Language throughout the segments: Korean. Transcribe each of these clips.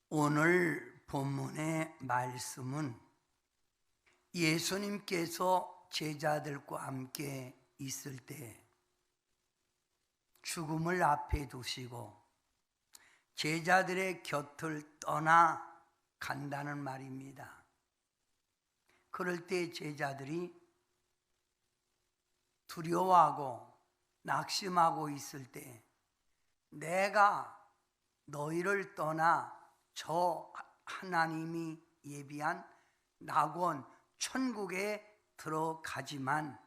오늘 본문의 말씀은 예수님께서 제자들과 함께 있을 때 죽음을 앞에 두시고 제자들의 곁을 떠나 간다는 말입니다. 그럴 때 제자들이 두려워하고 낙심하고 있을 때 내가 너희를 떠나 저 하나님이 예비한 낙원 천국에 들어가지만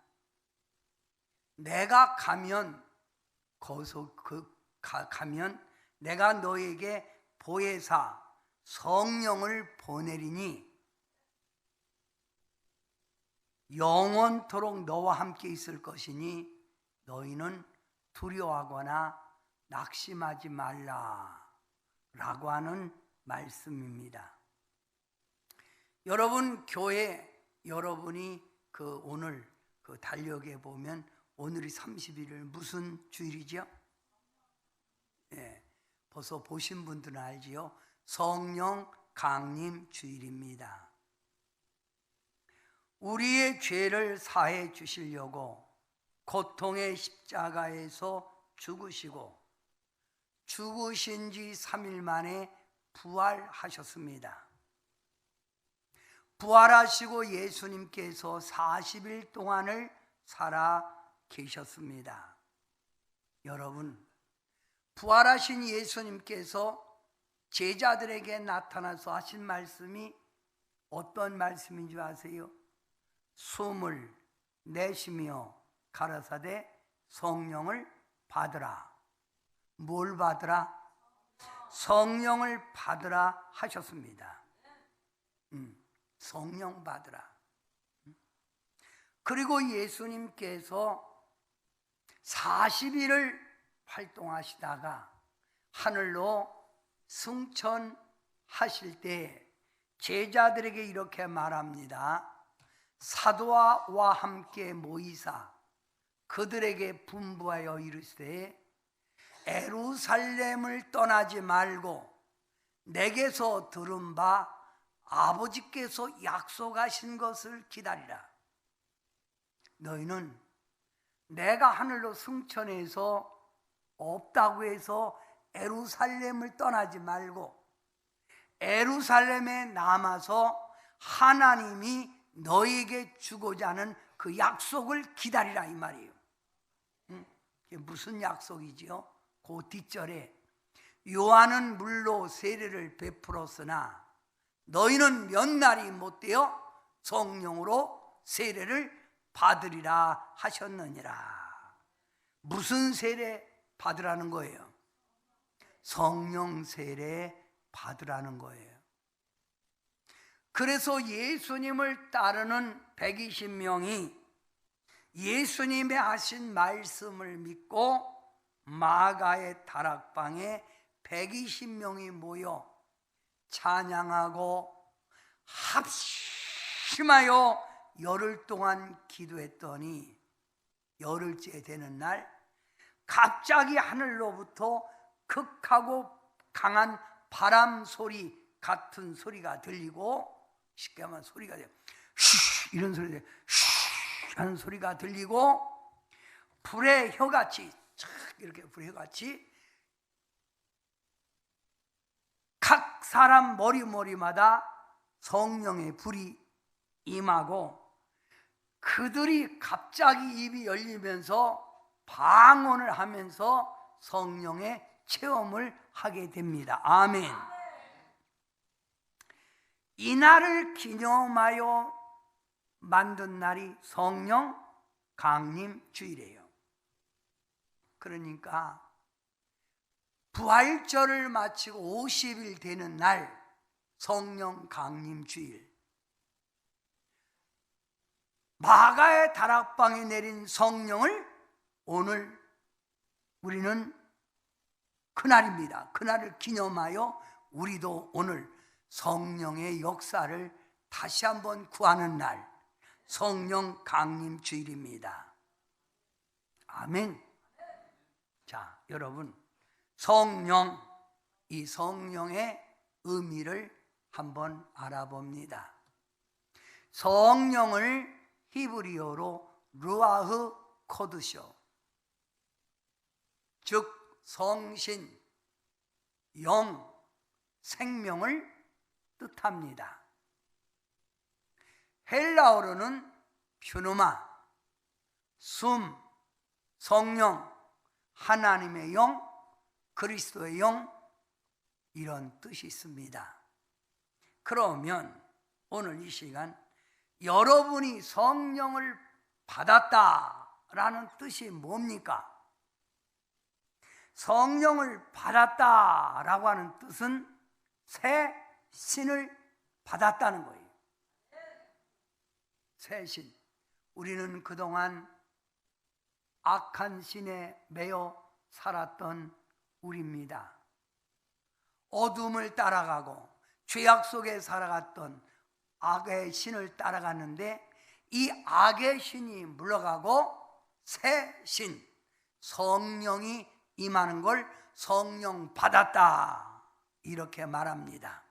내가 가면 거기서 가면 내가 너에게 보혜사 성령을 보내리니 영원토록 너와 함께 있을 것이니 너희는 두려워하거나 낙심하지 말라 라고 하는 말씀입니다. 여러분 교회 여러분이 오늘 달력에 보면 오늘이 31일 무슨 주일이죠? 벌써 보신 분들은 알지요. 성령 강림 주일입니다. 우리의 죄를 사해 주시려고 고통의 십자가에서 죽으시고 죽으신 지 3일 만에 부활하셨습니다. 부활하시고 예수님께서 40일 동안을 살아 계셨습니다. 여러분, 부활하신 예수님께서 제자들에게 나타나서 하신 말씀이 어떤 말씀인지 아세요? 숨을 내쉬며 가라사대 성령을 받으라. 뭘 받으라? 성령을 받으라 하셨습니다. 성령 받으라. 그리고 예수님께서 40일을 활동하시다가 하늘로 승천하실 때 제자들에게 이렇게 말합니다. 사도와 함께 모이사 그들에게 분부하여 이르시되 예루살렘을 떠나지 말고 내게서 들은 바 아버지께서 약속하신 것을 기다리라. 너희는 내가 하늘로 승천해서 없다고 해서 예루살렘을 떠나지 말고 예루살렘에 남아서 하나님이 너희에게 주고자 하는 그 약속을 기다리라 이 말이에요. 이게 무슨 약속이지요? 그 뒷절에 요한은 물로 세례를 베풀었으나 너희는 몇 날이 못되어 성령으로 세례를 받으리라 하셨느니라. 무슨 세례 받으라는 거예요? 성령 세례 받으라는 거예요. 그래서 예수님을 따르는 120명이 예수님의 하신 말씀을 믿고 마가의 다락방에 120명이 모여 찬양하고 합심하여 열흘 동안 기도했더니 열흘째 되는 날 갑자기 하늘로부터 극하고 강한 바람 소리 같은 소리가 들리고 쉽게 하면 소리가 돼요. 쉬 이런 소리 돼요. 쉬 하는 소리가 들리고 불의 혀같이 이렇게 불의 혀같이 각 사람 머리마다 성령의 불이 임하고 그들이 갑자기 입이 열리면서 방언을 하면서 성령의 체험을 하게 됩니다. 아멘. 이날을 기념하여 만든 날이 성령 강림 주일이에요. 그러니까 부활절을 마치고 50일 되는 날 성령 강림 주일, 마가의 다락방에 내린 성령을 오늘 우리는 그날입니다. 그날을 기념하여 우리도 오늘 성령의 역사를 다시 한번 구하는 날 성령 강림 주일입니다. 아멘. 자, 여러분, 성령, 이 성령의 의미를 한번 알아봅니다. 성령을 히브리어로 루아흐 코드쇼, 즉 성신, 영, 생명을 뜻합니다. 헬라어로는 퓨누마, 숨, 성령, 하나님의 영, 그리스도의 영, 이런 뜻이 있습니다. 그러면 오늘 이 시간 여러분이 성령을 받았다라는 뜻이 뭡니까? 성령을 받았다라고 하는 뜻은 새 신을 받았다는 거예요. 새 신. 우리는 그동안 악한 신에 매여 살았던 우리입니다. 어둠을 따라가고 죄악 속에 살아갔던 악의 신을 따라갔는데 이 악의 신이 물러가고 새 신, 성령이 임하는 걸 성령 받았다 이렇게 말합니다.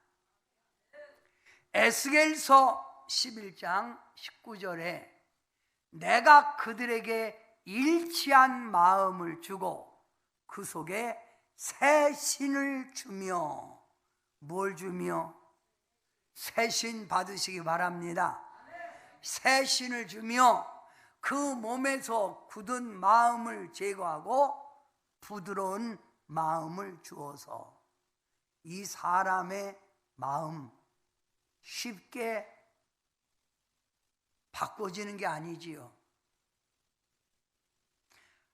에스겔서 11장 19절에 내가 그들에게 일치한 마음을 주고 그 속에 새 신을 주며, 뭘 주며? 새 신 받으시기 바랍니다. 새 신을 주며 그 몸에서 굳은 마음을 제거하고 부드러운 마음을 주어서 이 사람의 마음 쉽게 바꿔지는 게 아니지요.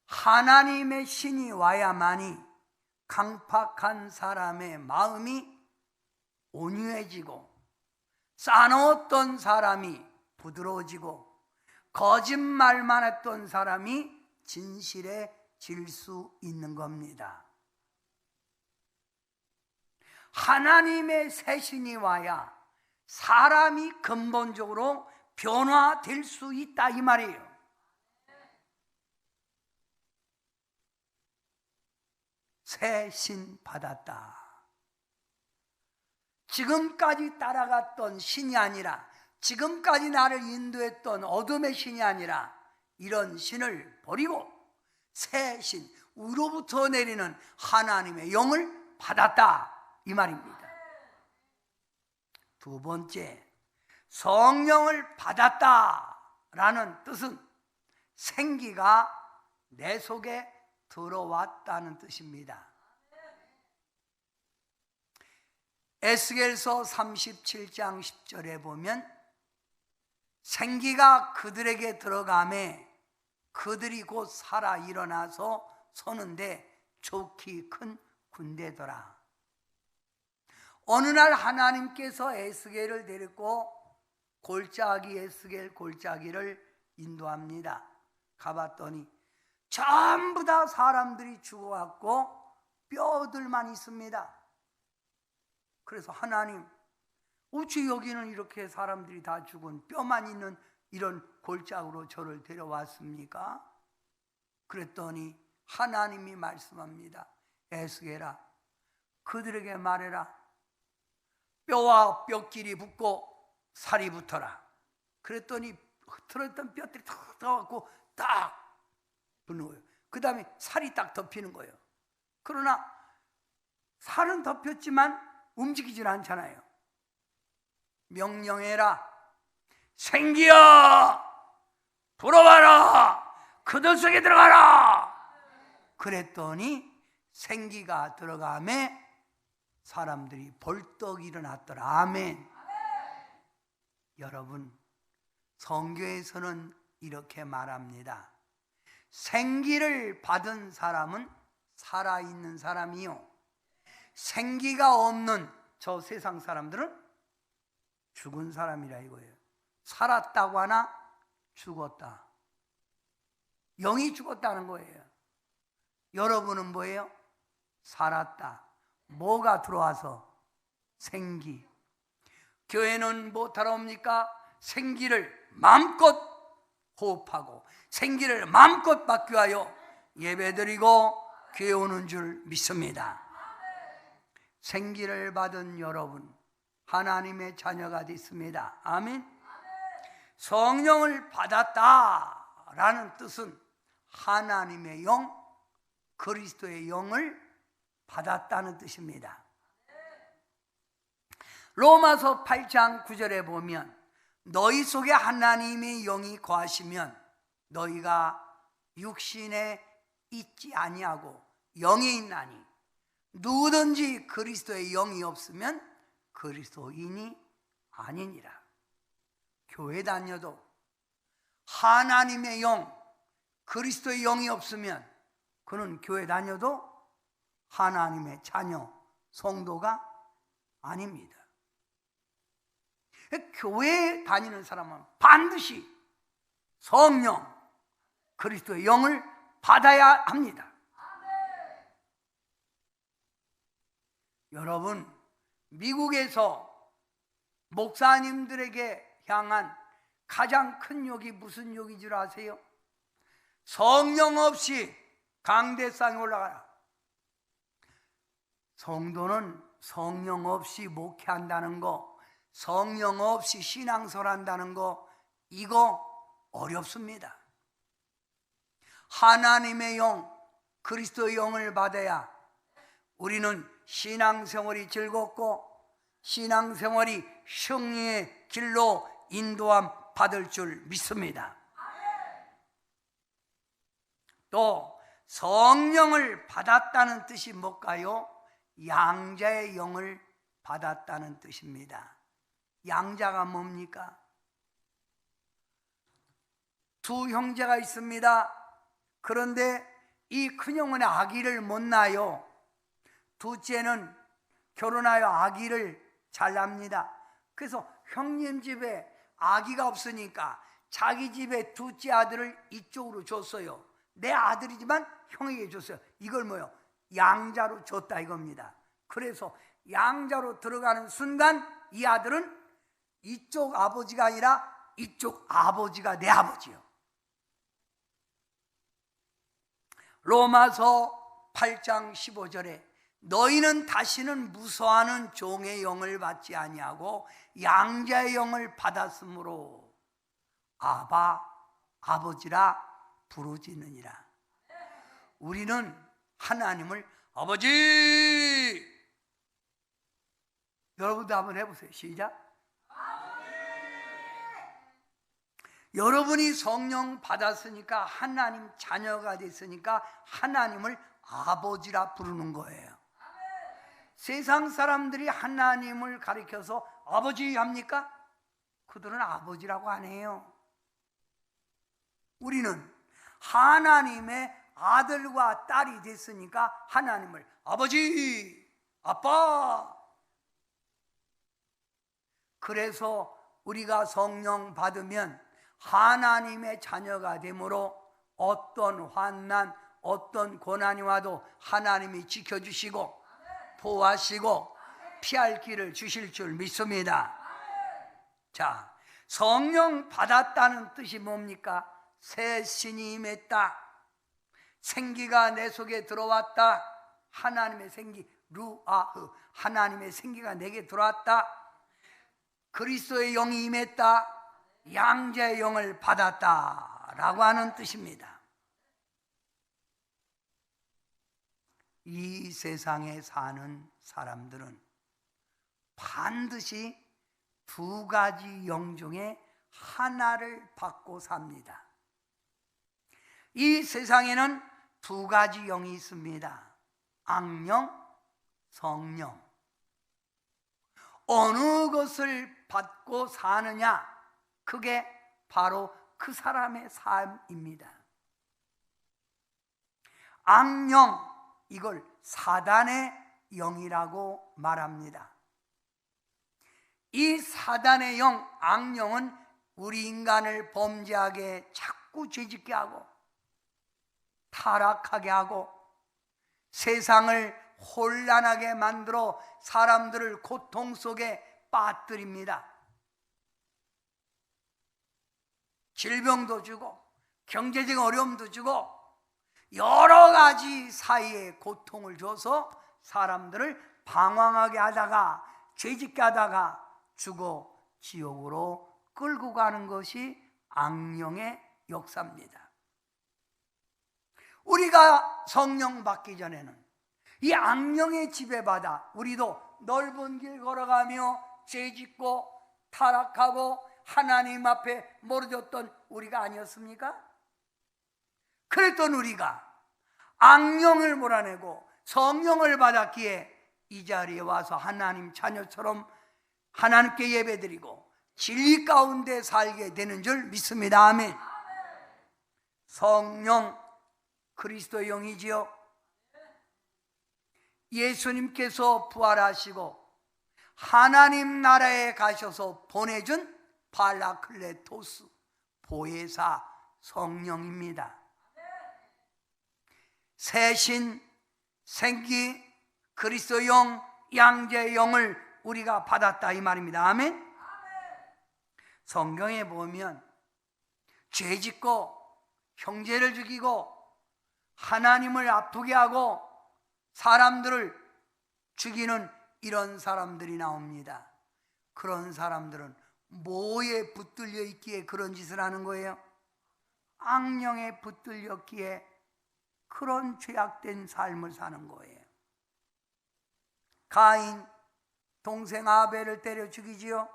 하나님의 신이 와야만이 강팍한 사람의 마음이 온유해지고 싸놓았던 사람이 부드러워지고 거짓말만 했던 사람이 진실해질 수 있는 겁니다. 하나님의 새 신이 와야 사람이 근본적으로 변화될 수 있다 이 말이에요. 새 신 받았다. 지금까지 따라갔던 신이 아니라, 지금까지 나를 인도했던 어둠의 신이 아니라 이런 신을 버리고 새 신, 위로부터 내리는 하나님의 영을 받았다 이 말입니다. 두 번째, 성령을 받았다라는 뜻은 생기가 내 속에 들어왔다는 뜻입니다. 에스겔서 37장 10절에 보면 생기가 그들에게 들어가매 그들이 곧 살아 일어나서 서는데 좋기 큰 군대더라. 어느 날 하나님께서 에스겔을 데리고 골짜기, 에스겔 골짜기를 인도합니다. 가봤더니 전부 다 사람들이 죽어갖고 뼈들만 있습니다. 그래서 하나님, 어찌 여기는 이렇게 사람들이 다 죽은 뼈만 있는 이런 골짜기로 저를 데려왔습니까? 그랬더니 하나님이 말씀합니다. 에스겔아, 그들에게 말해라. 뼈와 뼈끼리 붙고 살이 붙어라. 그랬더니 흐트러졌던 뼈들이 탁 들어가고 딱 붙는 거예요. 그 다음에 살이 딱 덮이는 거예요. 그러나 살은 덮였지만 움직이질 않잖아요. 명령해라. 생기야, 돌아와라. 그들 속에 들어가라. 그랬더니 생기가 들어가매 사람들이 벌떡 일어났더라. 아멘. 여러분, 성경에서는 이렇게 말합니다. 생기를 받은 사람은 살아있는 사람이요, 생기가 없는 저 세상 사람들은 죽은 사람이라 이거예요. 살았다고 하나 죽었다. 영이 죽었다는 거예요. 여러분은 뭐예요? 살았다. 뭐가 들어와서? 생기. 교회는 뭐하러 옵니까? 생기를 마음껏 호흡하고 생기를 마음껏 받기 위하여 예배드리고 교회 오는 줄 믿습니다. 생기를 받은 여러분, 하나님의 자녀가 됐습니다. 아멘. 성령을 받았다라는 뜻은 하나님의 영, 그리스도의 영을 받았다는 뜻입니다. 로마서 8장 9절에 보면 너희 속에 하나님의 영이 거하시면 너희가 육신에 있지 아니하고 영에 있나니 누구든지 그리스도의 영이 없으면 그리스도인이 아니니라. 교회 다녀도 하나님의 영, 그리스도의 영이 없으면 그는 교회 다녀도 하나님의 자녀, 성도가 아닙니다. 교회에 다니는 사람은 반드시 성령, 그리스도의 영을 받아야 합니다. 여러분, 미국에서 목사님들에게 향한 가장 큰 욕이 무슨 욕인 줄 아세요? 성령 없이 강대상에 올라가라. 성도는 성령 없이 목회한다는 거, 성령 없이 신앙생활 한다는 거, 이거 어렵습니다. 하나님의 영, 그리스도의 영을 받아야 우리는 신앙생활이 즐겁고 신앙생활이 승리의 길로 인도함 받을 줄 믿습니다. 또 성령을 받았다는 뜻이 뭘까요? 양자의 영을 받았다는 뜻입니다. 양자가 뭡니까? 두 형제가 있습니다. 그런데 이 큰형은 아기를 못 낳아요. 둘째는 결혼하여 아기를 잘 낳습니다. 그래서 형님 집에 아기가 없으니까 자기 집에 둘째 아들을 이쪽으로 줬어요. 내 아들이지만 형에게 줬어요. 이걸 뭐요? 양자로 줬다 이겁니다. 그래서 양자로 들어가는 순간 이 아들은 이쪽 아버지가 아니라 이쪽 아버지가 내 아버지요. 로마서 8장 15절에 너희는 다시는 무서워하는 종의 영을 받지 아니하고 양자의 영을 받았으므로 아바, 아버지라 부르짖느니라. 우리는 하나님을 아버지! 여러분도 한번 해보세요. 시작. 여러분이 성령 받았으니까, 하나님 자녀가 됐으니까 하나님을 아버지라 부르는 거예요. 세상 사람들이 하나님을 가리켜서 아버지 합니까? 그들은 아버지라고 안 해요. 우리는 하나님의 아들과 딸이 됐으니까 하나님을 아버지, 아빠. 그래서 우리가 성령 받으면 하나님의 자녀가 되므로 어떤 환난, 어떤 고난이 와도 하나님이 지켜주시고 보호하시고 피할 길을 주실 줄 믿습니다. 자, 성령 받았다는 뜻이 뭡니까? 새 신이 임했다. 생기가 내 속에 들어왔다. 하나님의 생기, 루아흐, 하나님의 생기가 내게 들어왔다. 그리스도의 영이 임했다. 양자의 영을 받았다라고 하는 뜻입니다. 이 세상에 사는 사람들은 반드시 두 가지 영 중에 하나를 받고 삽니다. 이 세상에는 두 가지 영이 있습니다. 악령, 성령. 어느 것을 받고 사느냐, 그게 바로 그 사람의 삶입니다. 악령, 이걸 사단의 영이라고 말합니다. 이 사단의 영, 악령은 우리 인간을 범죄하게 자꾸 죄짓게 하고 타락하게 하고 세상을 혼란하게 만들어 사람들을 고통 속에 빠뜨립니다. 질병도 주고 경제적 어려움도 주고 여러 가지 사이에 고통을 줘서 사람들을 방황하게 하다가 죄짓게 하다가 죽어 지옥으로 끌고 가는 것이 악령의 역사입니다. 우리가 성령 받기 전에는 이 악령의 지배받아 우리도 넓은 길 걸어가며 죄짓고 타락하고 하나님 앞에 멀어졌던 우리가 아니었습니까? 그랬던 우리가 악령을 몰아내고 성령을 받았기에 이 자리에 와서 하나님 자녀처럼 하나님께 예배드리고 진리 가운데 살게 되는 줄 믿습니다. 아멘. 성령 그리스도의 영이지요. 예수님께서 부활하시고 하나님 나라에 가셔서 보내준 발라클레토스 보혜사 성령입니다. 새신, 생기, 그리스도 영, 양재 영을 우리가 받았다 이 말입니다. 아멘. 성경에 보면 죄짓고 형제를 죽이고 하나님을 아프게 하고 사람들을 죽이는 이런 사람들이 나옵니다. 그런 사람들은 뭐에 붙들려 있기에 그런 짓을 하는 거예요? 악령에 붙들렸기에 그런 죄악된 삶을 사는 거예요. 가인 동생 아벨을 때려 죽이지요.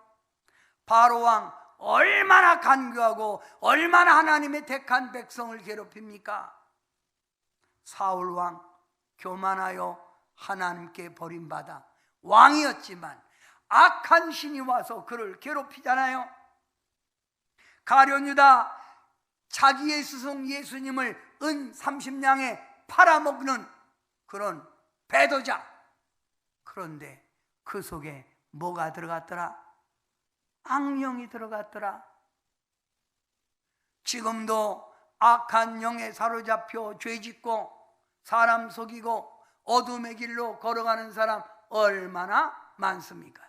바로왕 얼마나 간교하고 얼마나 하나님의 택한 백성을 괴롭힙니까? 사울왕 교만하여 하나님께 버림받아 왕이었지만 악한 신이 와서 그를 괴롭히잖아요. 가룟유다 자기의 스승 예수님을 은 30냥에 팔아먹는 그런 배도자. 그런데 그 속에 뭐가 들어갔더라? 악령이 들어갔더라. 지금도 악한 영에 사로잡혀 죄짓고 사람 속이고 어둠의 길로 걸어가는 사람 얼마나 많습니까?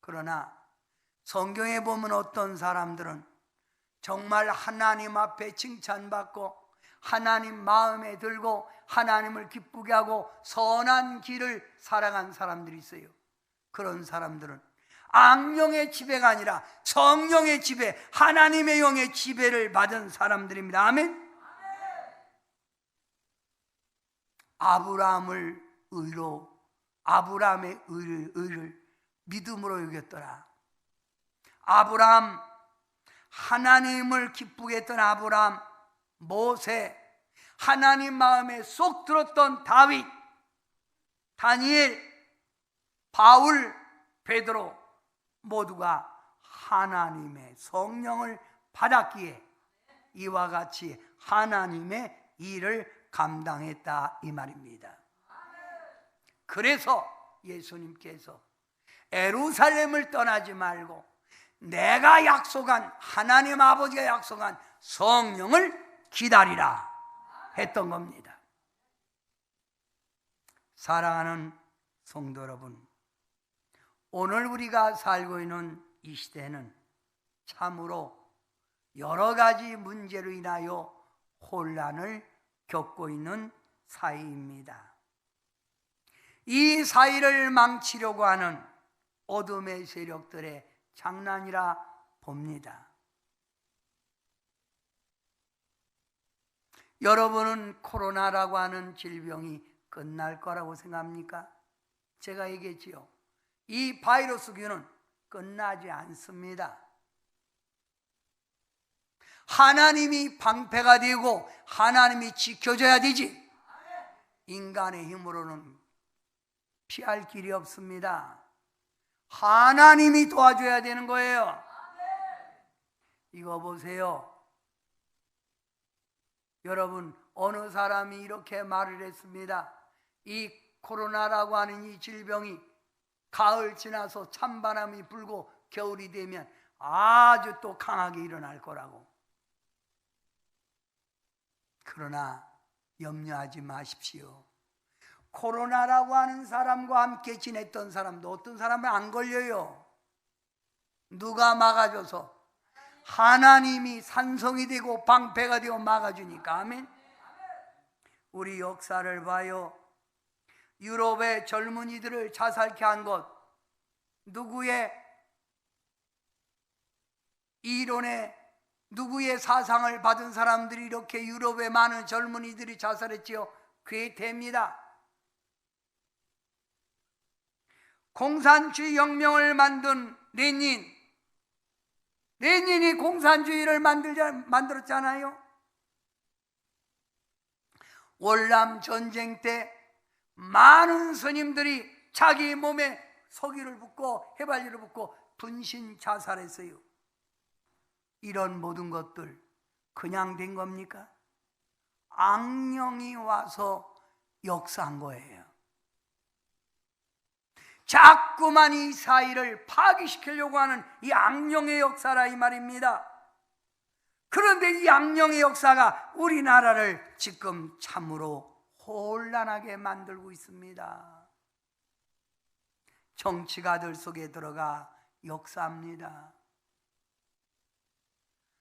그러나 성경에 보면 어떤 사람들은 정말 하나님 앞에 칭찬받고 하나님 마음에 들고 하나님을 기쁘게 하고 선한 길을 살아간 사람들이 있어요. 그런 사람들은 악령의 지배가 아니라 성령의 지배, 하나님의 영의 지배를 받은 사람들입니다. 아멘. 아브라함의 의를 믿음으로 여겼더라. 아브라함, 하나님을 기쁘게 했던 아브라함, 모세, 하나님 마음에 쏙 들었던 다윗, 다니엘, 바울, 베드로 모두가 하나님의 성령을 받았기에 이와 같이 하나님의 일을 감당했다 이 말입니다. 그래서 예수님께서 예루살렘을 떠나지 말고 내가 약속한 하나님 아버지가 약속한 성령을 기다리라 했던 겁니다. 사랑하는 성도 여러분, 오늘 우리가 살고 있는 이 시대는 참으로 여러 가지 문제로 인하여 혼란을 겪고 있는 사이입니다. 이 사이를 망치려고 하는 어둠의 세력들의 장난이라 봅니다. 여러분은 코로나라고 하는 질병이 끝날 거라고 생각합니까? 제가 얘기했지요. 이 바이러스균은 끝나지 않습니다. 하나님이 방패가 되고 하나님이 지켜줘야 되지 인간의 힘으로는 피할 길이 없습니다. 하나님이 도와줘야 되는 거예요. 이거 보세요. 여러분, 어느 사람이 이렇게 말을 했습니다. 이 코로나라고 하는 이 질병이 가을 지나서 찬바람이 불고 겨울이 되면 아주 또 강하게 일어날 거라고. 그러나 염려하지 마십시오. 코로나라고 하는 사람과 함께 지냈던 사람도 어떤 사람은 안 걸려요. 누가 막아줘서? 하나님이 산성이 되고 방패가 되고 막아주니까. 아멘. 우리 역사를 봐요. 유럽의 젊은이들을 자살케 한 것, 누구의 이론에 누구의 사상을 받은 사람들이 이렇게 유럽의 많은 젊은이들이 자살했지요? 괴테입니다. 공산주의 혁명을 만든 레닌이 공산주의를 만들었잖아요. 월남 전쟁 때 많은 스님들이 자기 몸에 서기를 붓고 해발리를 붓고 분신 자살했어요. 이런 모든 것들 그냥 된 겁니까? 악령이 와서 역사한 거예요. 자꾸만 이 사회를 파괴시키려고 하는 이 악령의 역사라 이 말입니다. 그런데 이 악령의 역사가 우리나라를 지금 참으로 혼란하게 만들고 있습니다. 정치가들 속에 들어가 역사합니다.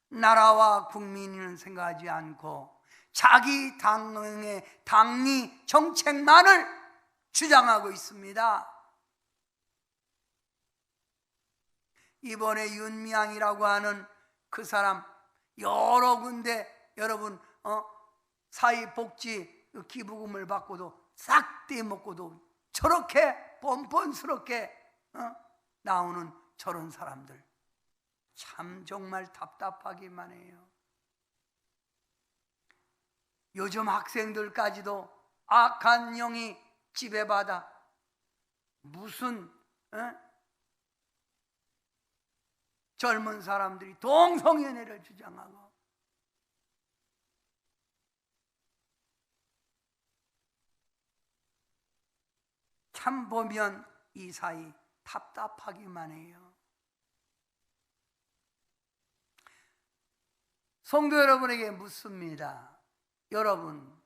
나라와 국민을 생각하지 않고 자기 당리 정책만을 주장하고 있습니다. 이번에 윤미향이라고 하는 그 사람 여러 군데 여러분 사회복지 기부금을 받고도 싹 떼먹고도 저렇게 뻔뻔스럽게 나오는 저런 사람들 참 정말 답답하기만 해요. 요즘 학생들까지도 악한 영이 지배받아 무슨 젊은 사람들이 동성연애를 주장하고 참 보면 이 사이 답답하기만 해요. 성도 여러분에게 묻습니다. 여러분,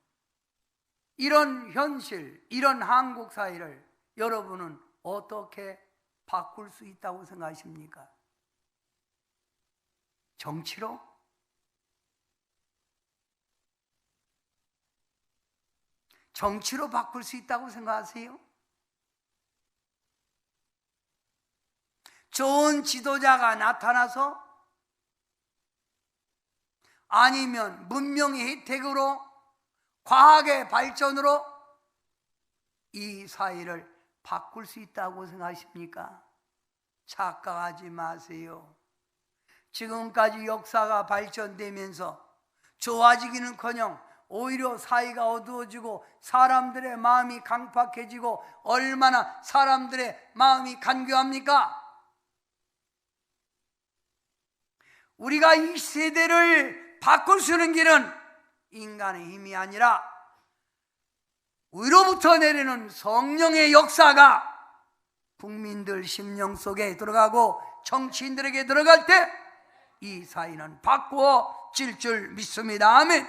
이런 현실, 이런 한국 사회를 여러분은 어떻게 바꿀 수 있다고 생각하십니까? 정치로? 정치로 바꿀 수 있다고 생각하세요? 좋은 지도자가 나타나서 아니면 문명의 혜택으로 과학의 발전으로 이 사회를 바꿀 수 있다고 생각하십니까? 착각하지 마세요. 지금까지 역사가 발전되면서 좋아지기는커녕 오히려 사회가 어두워지고 사람들의 마음이 강팍해지고 얼마나 사람들의 마음이 간교합니까? 우리가 이 세대를 바꿀 수 있는 길은 인간의 힘이 아니라 위로부터 내리는 성령의 역사가 국민들 심령 속에 들어가고 정치인들에게 들어갈 때 이 사회는 바꾸어질 줄 믿습니다. 아멘.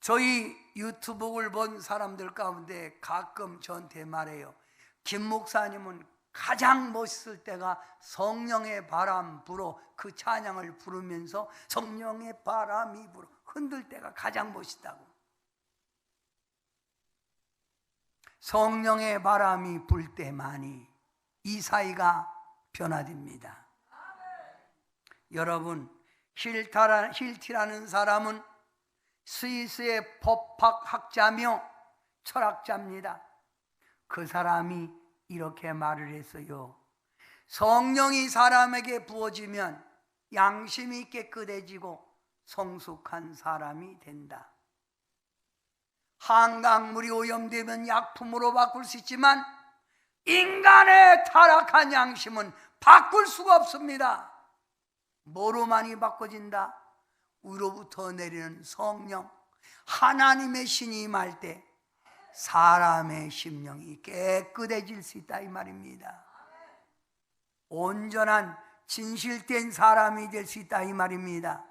저희 유튜브를 본 사람들 가운데 가끔 저한테 말해요. 김 목사님은 가장 멋있을 때가 성령의 바람 불어 그 찬양을 부르면서 성령의 바람이 불어 흔들 때가 가장 멋있다고. 성령의 바람이 불 때만이 이 사회가 변화됩니다. 여러분, 힐티라는 사람은 스위스의 법학학자며 철학자입니다. 그 사람이 이렇게 말을 했어요. 성령이 사람에게 부어지면 양심이 깨끗해지고 성숙한 사람이 된다. 한강물이 오염되면 약품으로 바꿀 수 있지만 인간의 타락한 양심은 바꿀 수가 없습니다. 뭐로만이 바꿔진다? 위로부터 내리는 성령, 하나님의 신이 임할 때 사람의 심령이 깨끗해질 수 있다 이 말입니다. 온전한 진실된 사람이 될 수 있다 이 말입니다.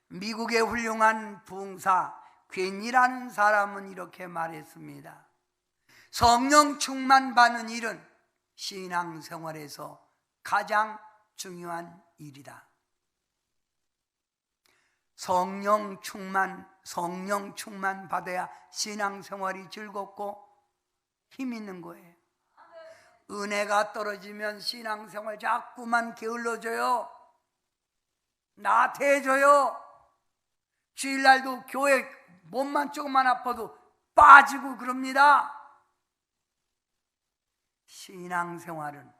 미국의 훌륭한 부흥사 괜이라는 사람은 이렇게 말했습니다. 성령 충만 받는 일은 신앙생활에서 가장 중요한 일이다. 성령 충만 받아야 신앙생활이 즐겁고 힘 있는 거예요. 은혜가 떨어지면 신앙생활 자꾸만 게을러져요. 나태해져요. 주일날도 교회 몸만 조금만 아파도 빠지고 그럽니다. 신앙생활은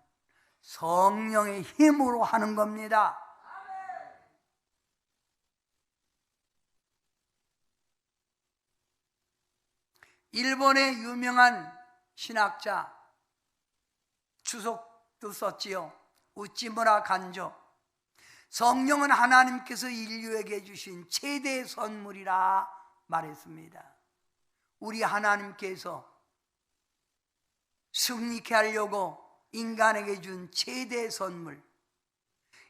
성령의 힘으로 하는 겁니다. 일본의 유명한 신학자 추석도 썼지요. 우찌무라 간조. 성령은 하나님께서 인류에게 주신 최대의 선물이라 말했습니다. 우리 하나님께서 승리케 하려고 인간에게 준 최대의 선물,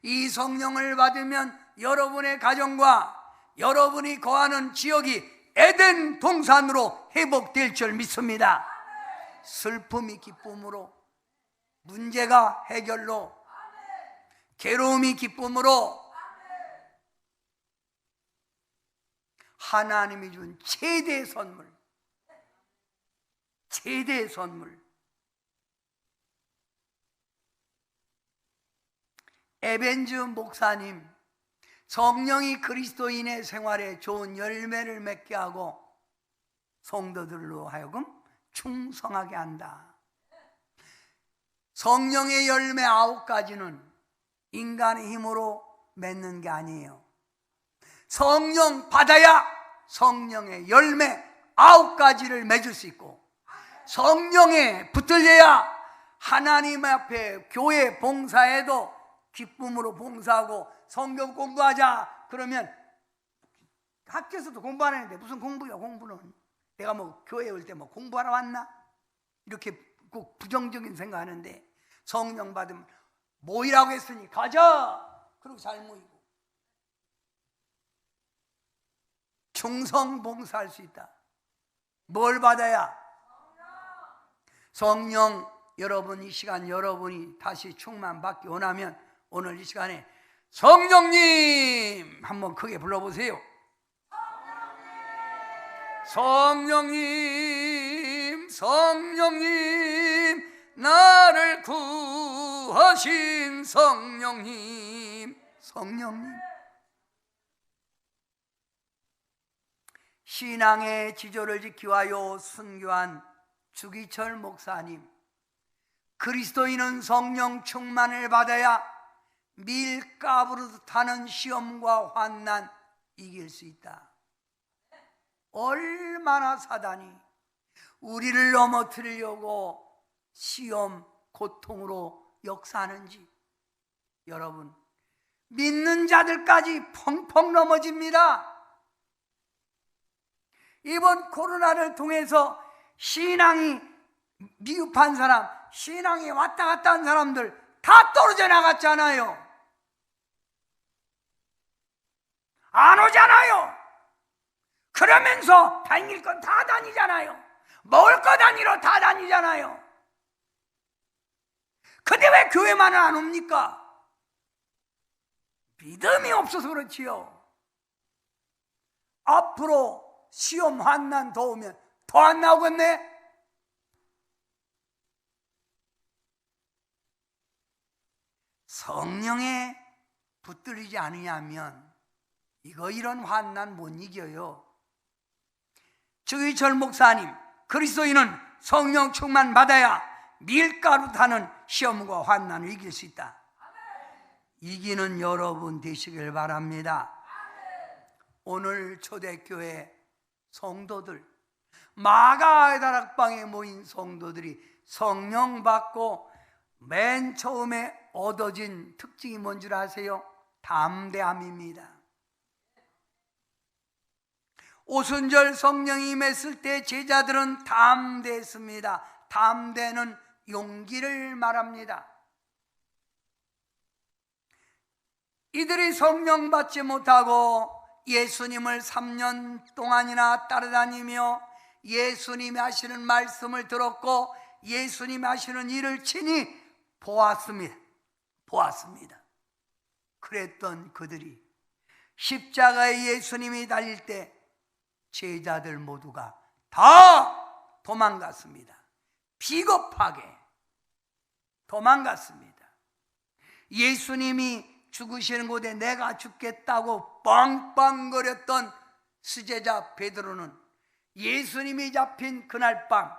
이 성령을 받으면 여러분의 가정과 여러분이 거하는 지역이 에덴 동산으로 회복될 줄 믿습니다. 슬픔이 기쁨으로, 문제가 해결로, 괴로움이 기쁨으로, 하나님이 준 최대의 선물, 최대의 선물. 에벤즈 목사님, 성령이 그리스도인의 생활에 좋은 열매를 맺게 하고 성도들로 하여금 충성하게 한다. 성령의 열매 9가지는 인간의 힘으로 맺는 게 아니에요. 성령 받아야 성령의 열매 9가지를 맺을 수 있고, 성령에 붙들려야 하나님 앞에 교회 봉사에도 기쁨으로 봉사하고, 성경 공부하자 그러면 학교에서도 공부 안 하는데 무슨 공부야. 공부는 내가 뭐 교회에 올 때 뭐 공부하러 왔나 이렇게 꼭 부정적인 생각하는데, 성령 받으면 모이라고 했으니 가자. 그리고 잘 모이고 충성 봉사할 수 있다. 뭘 받아야? 성령. 여러분, 이 시간 여러분이 다시 충만받기 원하면 오늘 이 시간에 성령님 한번 크게 불러보세요. 성령님, 성령님, 나를 구하신 성령님, 성령님. 신앙의 지조를 지키와요 순교한 주기철 목사님, 그리스도인은 성령 충만을 받아야 밀가부로 타는 시험과 환난 이길 수 있다. 얼마나 사단이 우리를 넘어뜨리려고 시험, 고통으로 역사하는지. 여러분, 믿는 자들까지 펑펑 넘어집니다. 이번 코로나를 통해서 신앙이 미흡한 사람, 신앙이 왔다 갔다 한 사람들 다 떨어져 나갔잖아요. 안 오잖아요. 그러면서 다닐 건 다 다니잖아요. 먹을 거 다니러 다 다니잖아요. 근데 왜 교회만은 안 옵니까? 믿음이 없어서 그렇지요. 앞으로 시험 환난 더 오면 더 안 나오겠네. 성령에 붙들리지 않으냐면 이런 환난 못 이겨요. 주기철 목사님, 그리스도인은 성령 충만 받아야 밀가루 타는 시험과 환난을 이길 수 있다. 이기는 여러분 되시길 바랍니다. 오늘 초대교회 성도들, 마가의 다락방에 모인 성도들이 성령 받고 맨 처음에 얻어진 특징이 뭔 줄 아세요? 담대함입니다. 오순절 성령이 임했을 때 제자들은 담대했습니다. 담대는 용기를 말합니다. 이들이 성령 받지 못하고 예수님을 3년 동안이나 따라다니며 예수님이 하시는 말씀을 들었고 예수님 하시는 일을 친히 보았습니다. 그랬던 그들이 십자가에 예수님이 달릴 때 제자들 모두가 다 도망갔습니다. 비겁하게 도망갔습니다. 예수님이 죽으시는 곳에 내가 죽겠다고 빵빵거렸던 수제자 베드로는 예수님이 잡힌 그날 밤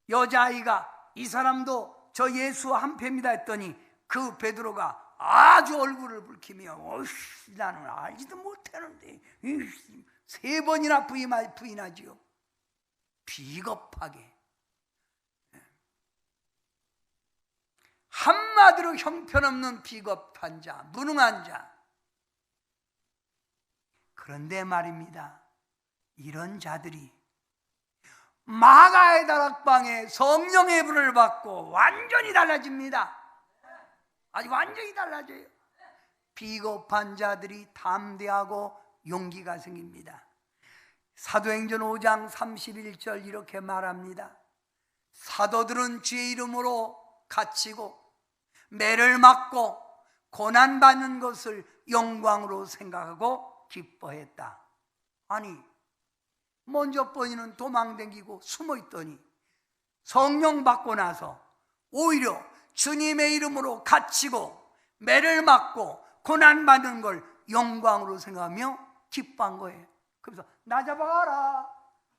여자아이가 이 사람도 저 예수 한패입니다 했더니 그 베드로가 아주 얼굴을 붉히며 나는 알지도 못하는데 3번이나 부인하지요. 비겁하게, 한마디로 형편없는 비겁한 자, 무능한 자. 그런데 말입니다, 이런 자들이 마가의 다락방에 성령의 불을 받고 완전히 달라집니다. 아주 완전히 달라져요. 비겁한 자들이 담대하고 용기가 생깁니다. 사도행전 5장 31절 이렇게 말합니다. 사도들은 주의 이름으로 갇히고 매를 맞고 고난받는 것을 영광으로 생각하고 기뻐했다. 아니, 먼저 번이는 도망다니고 숨어있더니 성령 받고 나서 오히려 주님의 이름으로 갇히고 매를 맞고 고난받는 걸 영광으로 생각하며 기뻐한 거예요. 그래서 나 잡아가라,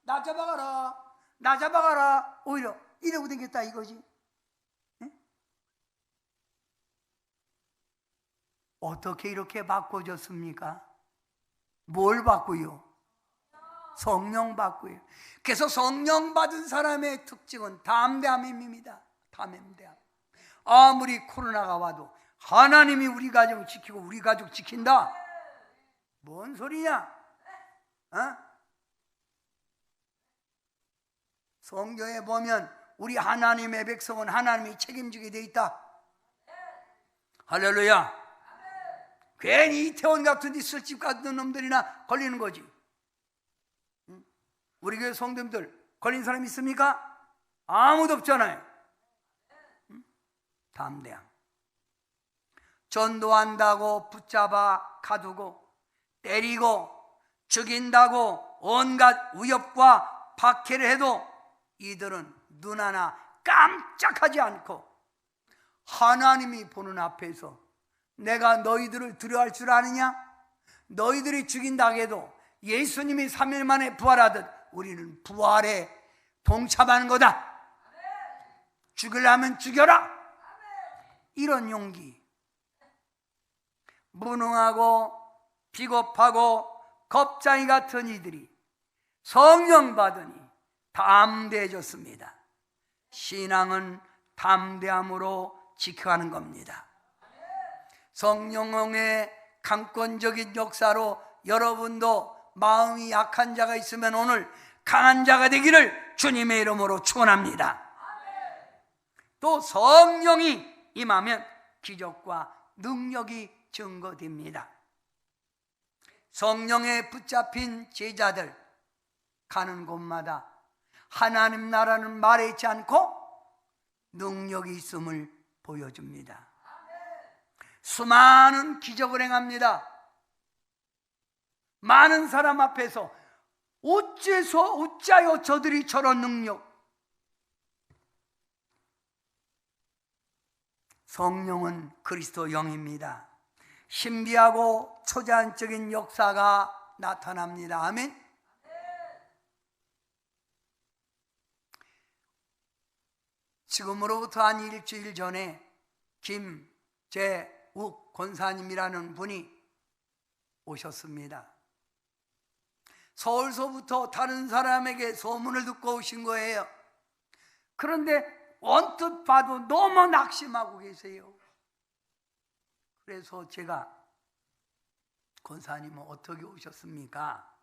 나 잡아가라, 나 잡아가라, 오히려 이러고 다녔다 이거지. 네? 어떻게 이렇게 바꿔졌습니까? 뭘 바꾸요? 성령 바꾸요. 그래서 성령 받은 사람의 특징은 담대함입니다. 담대함. 아무리 코로나가 와도 하나님이 우리 가정 지키고 우리 가족 지킨다. 뭔 소리냐? 성경에 보면 우리 하나님의 백성은 하나님이 책임지게 돼 있다. 할렐루야. 괜히 이태원 같은 데 술집 같은 놈들이나 걸리는 거지. 우리 교회 성도님들 걸린 사람 있습니까? 아무도 없잖아요. 담대함. 전도한다고 붙잡아 가두고 때리고 죽인다고 온갖 위협과 박해를 해도 이들은 눈 하나 깜짝하지 않고 하나님이 보는 앞에서 내가 너희들을 두려워할 줄 아느냐? 너희들이 죽인다 해도 예수님이 3일 만에 부활하듯 우리는 부활에 동참하는 거다. 죽으려면 죽여라. 이런 용기. 무능하고 비겁하고 겁쟁이 같은 이들이 성령 받으니 담대해졌습니다. 신앙은 담대함으로 지켜가는 겁니다. 성령의 강권적인 역사로 여러분도 마음이 약한 자가 있으면 오늘 강한 자가 되기를 주님의 이름으로 축원합니다. 또 성령이 임하면 기적과 능력이 증거됩니다. 성령에 붙잡힌 제자들 가는 곳마다 하나님 나라는 말하지 않고 능력이 있음을 보여줍니다. 수많은 기적을 행합니다. 많은 사람 앞에서 어째서 저들이 저런 능력? 성령은 그리스도 영입니다. 신비하고 초자연적인 역사가 나타납니다. 아멘. 지금으로부터 한 일주일 전에 김재욱 권사님이라는 분이 오셨습니다. 서울서부터 다른 사람에게 소문을 듣고 오신 거예요. 그런데 언뜻 봐도 너무 낙심하고 계세요. 그래서 제가 권사님은 어떻게 오셨습니까?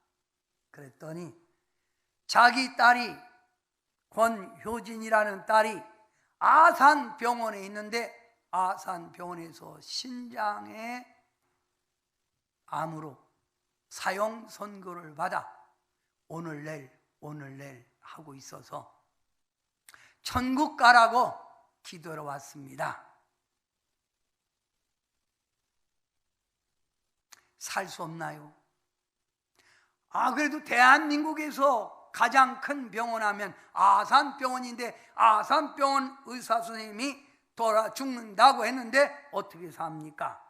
그랬더니 자기 딸이 권효진이라는 딸이 아산병원에 있는데 아산병원에서 신장에 암으로 사형 선고를 받아 오늘 내일 하고 있어서 천국 가라고 기도하러 왔습니다. 살 수 없나요? 그래도 대한민국에서 가장 큰 병원 하면 아산병원인데 아산병원 의사 선생님이 돌아 죽는다고 했는데 어떻게 삽니까?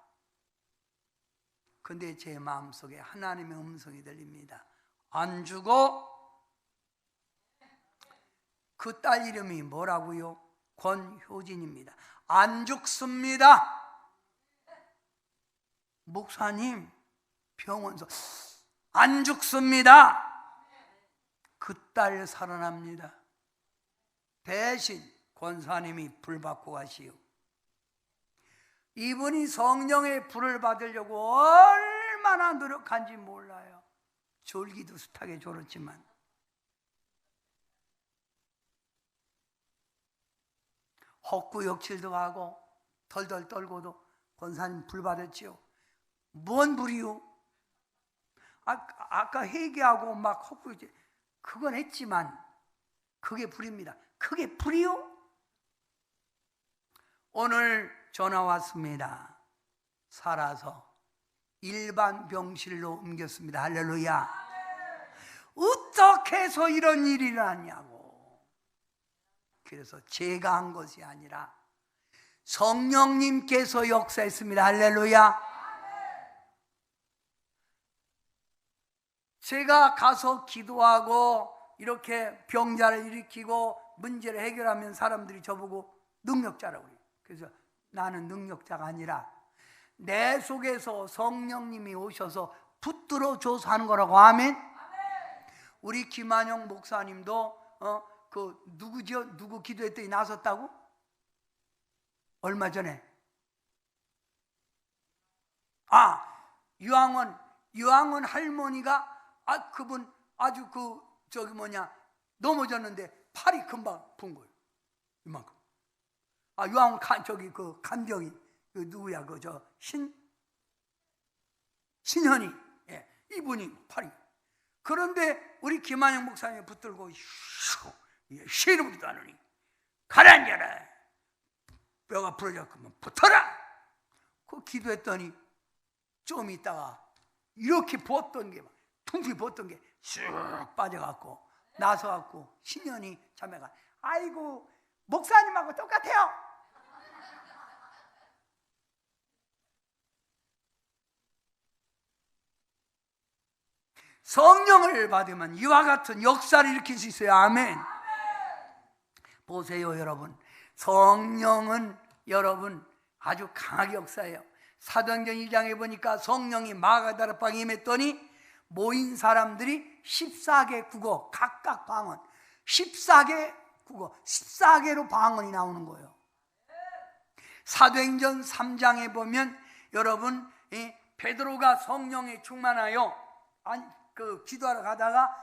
근데 제 마음속에 하나님의 음성이 들립니다. 안 죽어? 그 딸 이름이 뭐라고요? 권효진입니다. 안 죽습니다. 목사님, 병원서 안 죽습니다. 그 딸 살아납니다. 대신 권사님이 불 받고 가시오. 이분이 성령의 불을 받으려고 얼마나 노력한지 몰라요. 졸기도 숱하게 졸았지만 헛구역질도 하고 덜덜 떨고도 권사님 불 받았지요. 뭔 불이요? 아까 회개하고 막 헛구역질 그건 했지만 그게 불입니다. 그게 불이요? 오늘 전화 왔습니다. 살아서 일반 병실로 옮겼습니다. 할렐루야. 어떻게 해서 이런 일이 일어났냐고. 그래서 제가 한 것이 아니라 성령님께서 역사했습니다. 할렐루야. 제가 가서 기도하고 이렇게 병자를 일으키고 문제를 해결하면 사람들이 저보고 능력자라고 해요. 그래서 나는 능력자가 아니라 내 속에서 성령님이 오셔서 붙들어 줘서 하는 거라고. 아멘. 우리 김한영 목사님도 그 누구죠? 누구 기도했더니 나섰다고? 얼마 전에 유황원 할머니가 그분 아주 넘어졌는데 팔이 금방 푼 거예요. 이만큼. 유황원 그 간병이 누구야? 신현이. 예, 이분이 팔이. 그런데 우리 김한영 목사님이 붙들고 시름부터 하느니 가라앉아라. 뼈가 부러졌으면 붙어라. 그 기도했더니 좀 있다가 이렇게 부었던 게 퉁퉁 부었던 게 쑥 빠져갖고 나서갖고 신현이 자매가 아이고 목사님하고 똑같아요. 성령을 받으면 이와 같은 역사를 일으킬 수 있어요. 아멘. 보세요 여러분, 성령은 여러분 아주 강하게 역사해요. 사도행전 1장에 보니까 성령이 마가다라방에 임했더니 모인 사람들이 14개 국어 각각 방언 14개 국어 14개로 방언이 나오는 거예요. 사도행전 3장에 보면 여러분 베드로가 성령에 충만하여 기도하러 가다가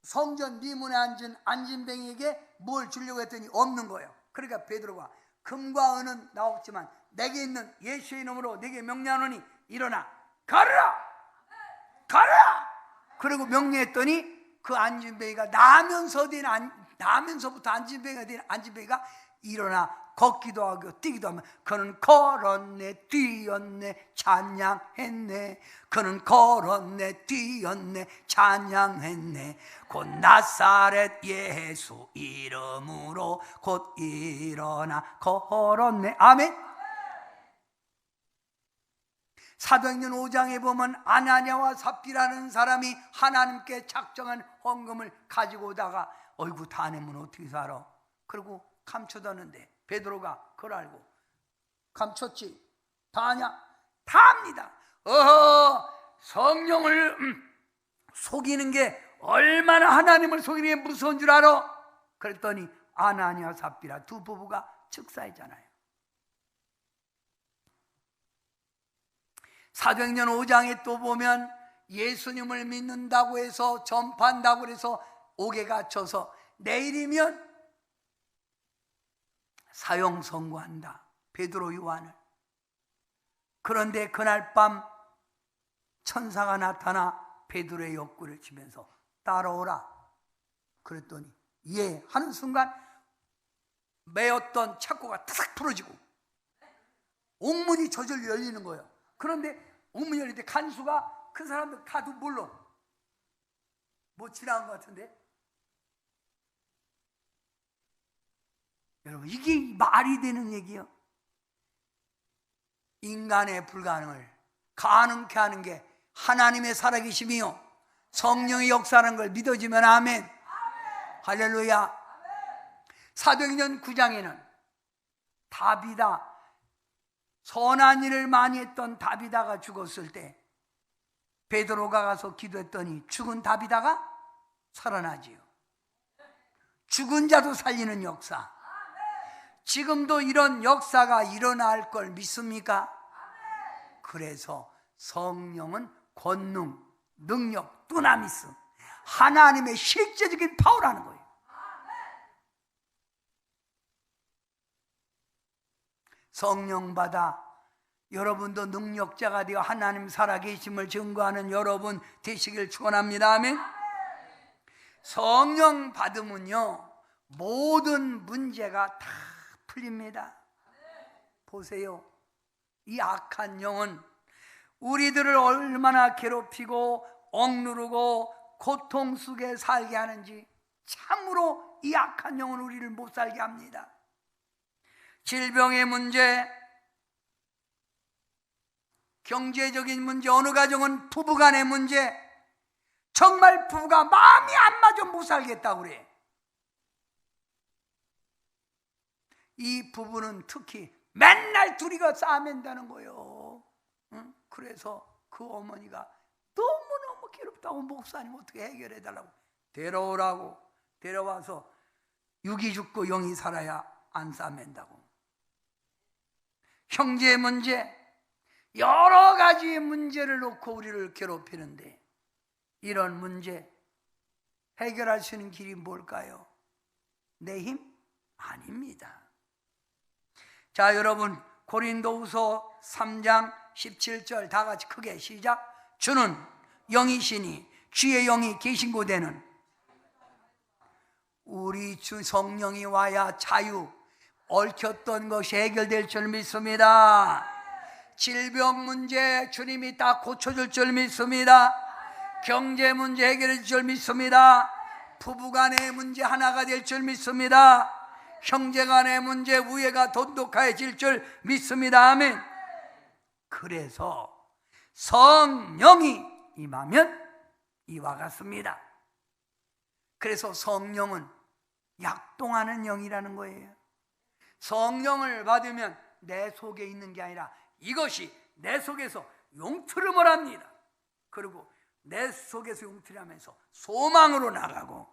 성전 미문에 앉은 안진뱅이에게 뭘 주려고 했더니 없는 거예요. 그러니까 베드로가 금과 은은 나왔지만 내게 있는 예수의 이름으로 내게 명령하노니 일어나 가라. 그리고 명령했더니 그 안진뱅이가 나면서부터 안진뱅이가 된 안진뱅이가 일어나 걷기도 하고 뛰기도 하면 그는 걸었네 뛰었네 찬양했네. 그는 걸었네 뛰었네 찬양했네. 곧 나사렛 예수 이름으로 곧 일어나 걸었네. 아멘. 사도행전 5장에 보면 아나니아와 삽비라는 사람이 하나님께 작정한 헌금을 가지고 오다가 어이구 다 내면 어떻게 살아? 그리고 감춰뒀는데 베드로가 그걸 알고 감췄지? 다 하냐? 다 합니다. 성령을 속이는 게 얼마나 하나님을 속이는 게 무서운 줄 알아? 그랬더니 아나니아 삽비라 두 부부가 즉사했잖아요. 사도행전 5장에 또 보면 예수님을 믿는다고 해서 전파한다고 해서 옥에 갇혀서 내일이면 사형 선고한다. 베드로 요한을. 그런데 그날 밤 천사가 나타나 베드로의 옆구리를 치면서 따라오라. 그랬더니 예 하는 순간 매었던 창고가 타삭 풀어지고 옥문이 저절로 열리는 거예요. 그런데 옥문이 열릴 때 간수가 그 사람들 가도 몰라. 뭐 지나간 것 같은데? 여러분, 이게 말이 되는 얘기요? 인간의 불가능을 가능케 하는 게 하나님의 살아계심이요 성령의 역사라는 걸 믿어지면 아멘. 할렐루야. 사도행전 9장에는 다비다, 선한 일을 많이 했던 다비다가 죽었을 때 베드로가 가서 기도했더니 죽은 다비다가 살아나지요. 죽은 자도 살리는 역사. 지금도 이런 역사가 일어날 걸 믿습니까? 그래서 성령은 권능, 능력, 두나미스, 하나님의 실제적인 파워라는 거예요. 성령 받아 여러분도 능력자가 되어 하나님 살아계심을 증거하는 여러분 되시길 축원합니다. 아멘. 성령 받으면요 모든 문제가 다 풀립니다. 보세요. 이 악한 영은 우리들을 얼마나 괴롭히고 억누르고 고통 속에 살게 하는지 참으로 이 악한 영은 우리를 못 살게 합니다. 질병의 문제, 경제적인 문제, 어느 가정은 부부간의 문제, 정말 부부가 마음이 안 맞아 못 살겠다고 그래. 이 부부는 특히 맨날 둘이가 싸맨다는 거예요. 응? 그래서 그 어머니가 너무너무 괴롭다고 목사님 어떻게 해결해 달라고 데려오라고 데려와서 육이 죽고 영이 살아야 안 싸맨다고. 형제 문제, 여러 가지 문제를 놓고 우리를 괴롭히는데 이런 문제 해결할 수 있는 길이 뭘까요? 내 힘? 아닙니다. 자, 여러분 고린도후서 3장 17절 다 같이 크게 시작. 주는 영이시니 주의 영이 계신 곳에는 우리 주 성령이 와야 자유, 얽혔던 것이 해결될 줄 믿습니다. 질병 문제 주님이 다 고쳐줄 줄 믿습니다. 경제 문제 해결해 줄 줄 믿습니다. 부부간의 문제 하나가 될 줄 믿습니다. 형제간의 문제 우애가 돈독해질 줄 믿습니다. 아멘. 그래서 성령이 임하면 이와 같습니다. 그래서 성령은 약동하는 영이라는 거예요. 성령을 받으면 내 속에 있는 게 아니라 이것이 내 속에서 용트름을 합니다. 그리고 내 속에서 용트리하면서 소망으로 나가고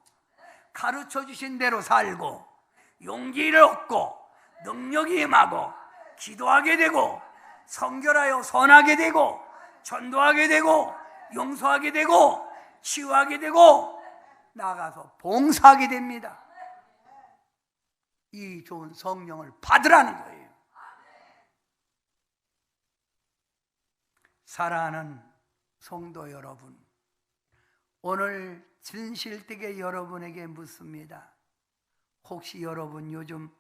가르쳐 주신 대로 살고 용기를 얻고 능력이 임하고 기도하게 되고 성결하여 선하게 되고 전도하게 되고 용서하게 되고 치유하게 되고 나가서 봉사하게 됩니다. 이 좋은 성령을 받으라는 거예요. 사랑하는 성도 여러분, 오늘 진실되게 여러분에게 묻습니다. 혹시 여러분 요즘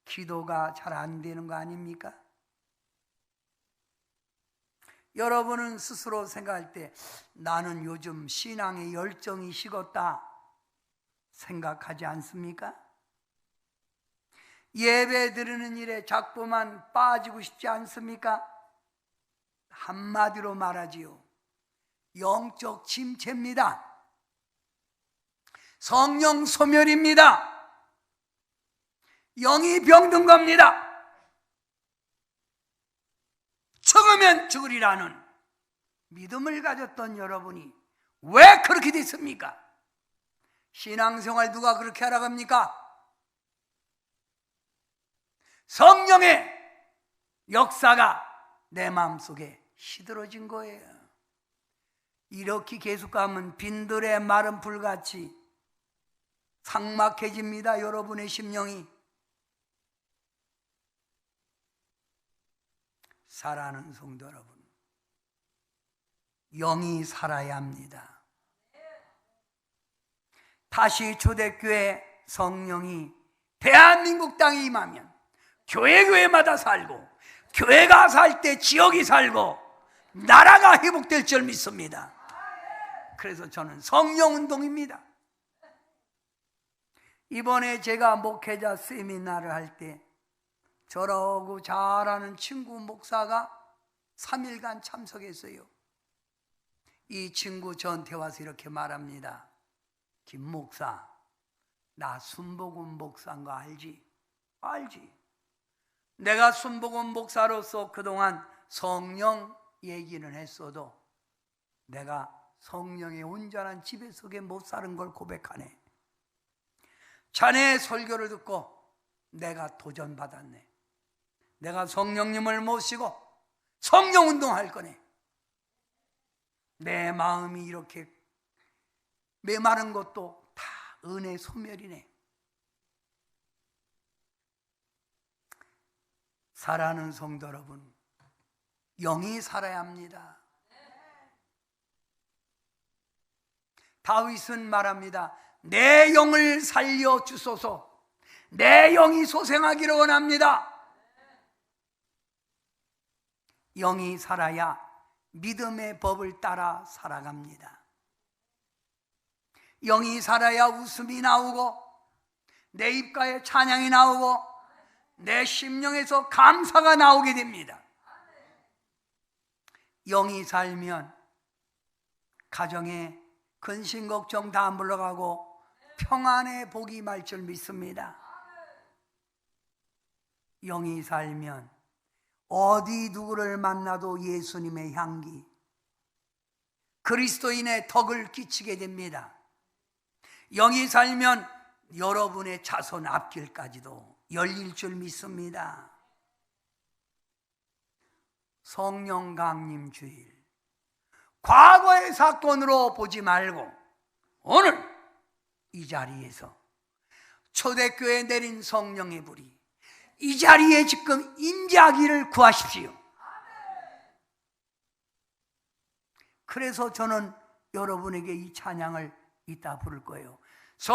기도가 잘 안 되는 거 아닙니까? 여러분은 스스로 생각할 때 나는 요즘 신앙의 열정이 식었다 생각하지 않습니까? 예배 드리는 일에 자꾸만 빠지고 싶지 않습니까? 한마디로 말하지요. 영적 침체입니다. 성령 소멸입니다. 영이 병든 겁니다. 죽으면 죽으리라는 믿음을 가졌던 여러분이 왜 그렇게 됐습니까? 신앙생활 누가 그렇게 하라고 합니까? 성령의 역사가 내 마음속에 시들어진 거예요. 이렇게 계속 가면 빈들의 마른 불같이 삭막해집니다. 여러분의 심령이. 사랑하는 성도 여러분, 영이 살아야 합니다. 다시 초대교회 성령이 대한민국 땅에 임하면 교회마다 살고, 교회가 살 때 지역이 살고, 나라가 회복될 줄 믿습니다. 그래서 저는 성령운동입니다. 이번에 제가 목회자 세미나를 할 때 저러고 잘하는 친구 목사가 3일간 참석했어요. 이 친구 저한테 와서 이렇게 말합니다. 김 목사, 나 순복음 목사인 거 알지? 알지. 내가 순복음 목사로서 그동안 성령 얘기는 했어도 내가 성령의 온전한 지배 속에 못 사는 걸 고백하네. 자네의 설교를 듣고 내가 도전받았네. 내가 성령님을 모시고 성령운동할 거네. 내 마음이 이렇게 메마른 것도 다 은혜 소멸이네. 사랑하는 성도 여러분, 영이 살아야 합니다. 다윗은 말합니다. 내 영을 살려주소서. 내 영이 소생하기를 원합니다. 영이 살아야 믿음의 법을 따라 살아갑니다. 영이 살아야 웃음이 나오고, 내 입가에 찬양이 나오고, 내 심령에서 감사가 나오게 됩니다. 영이 살면 가정에 근심 걱정 다 물러가고 평안의 복이 말 줄 믿습니다. 영이 살면 어디 누구를 만나도 예수님의 향기, 그리스도인의 덕을 끼치게 됩니다. 영이 살면 여러분의 자손 앞길까지도 열릴 줄 믿습니다. 성령 강림 주일, 과거의 사건으로 보지 말고 오늘 이 자리에서 초대교회에 내린 성령의 불이 이 자리에 지금 임재하기를 구하십시오. 그래서 저는 여러분에게 이 찬양을 이따 부를 거예요. 성령이여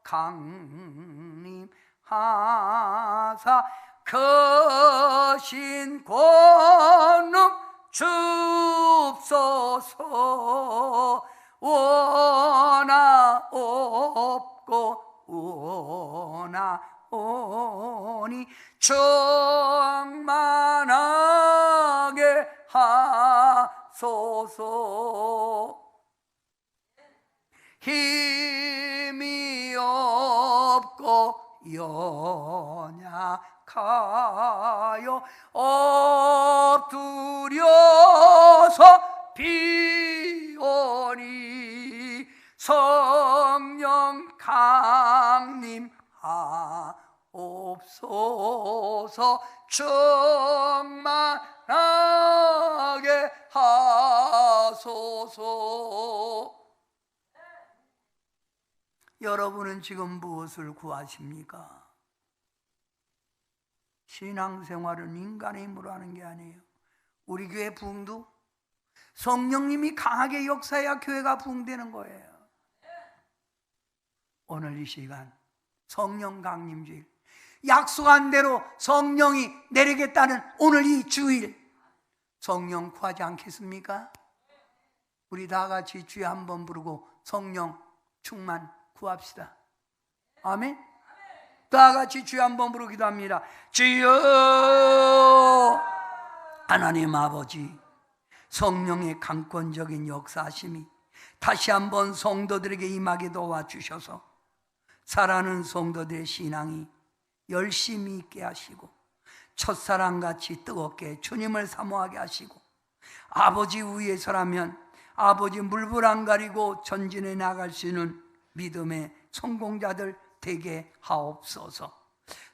강림하사 거신 권능 줍소서. 원하옵고 충만하게 하소서. 힘이 없고 연약하여 엎드려서 비오니 성령 강림하옵소서. 충만하게 하소서. 여러분은 지금 무엇을 구하십니까? 신앙생활은 인간의 힘으로 하는 게 아니에요. 우리 교회 부흥도 성령님이 강하게 역사해야 교회가 부흥되는 거예요. 오늘 이 시간 성령 강림주일, 약속한 대로 성령이 내리겠다는 오늘 이 주일, 성령 구하지 않겠습니까? 우리 다 같이 주여 한번 부르고 성령 충만 구합시다. 아멘. 다 같이 주여 한번 부르기도 합니다. 주여 하나님 아버지, 성령의 강권적인 역사하심이 다시 한번 성도들에게 임하게 도와주셔서 사랑하는 성도들의 신앙이 열심히 있게 하시고 첫사랑같이 뜨겁게 주님을 사모하게 하시고, 아버지 위에서라면 아버지 물불 안 가리고 전진해 나갈 수 있는 믿음의 성공자들 되게 하옵소서.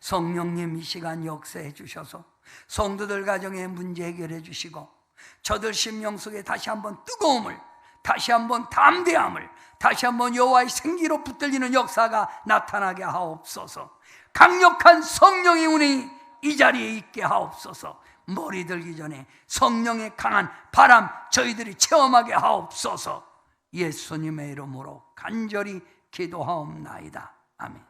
성령님 이 시간 역사해 주셔서 성도들 가정의 문제 해결해 주시고, 저들 심령 속에 다시 한번 뜨거움을, 다시 한번 담대함을, 다시 한번 여호와의 생기로 붙들리는 역사가 나타나게 하옵소서. 강력한 성령의 운행이 이 자리에 있게 하옵소서. 머리 들기 전에 성령의 강한 바람 저희들이 체험하게 하옵소서. 예수님의 이름으로 간절히 기도하옵나이다. 아멘.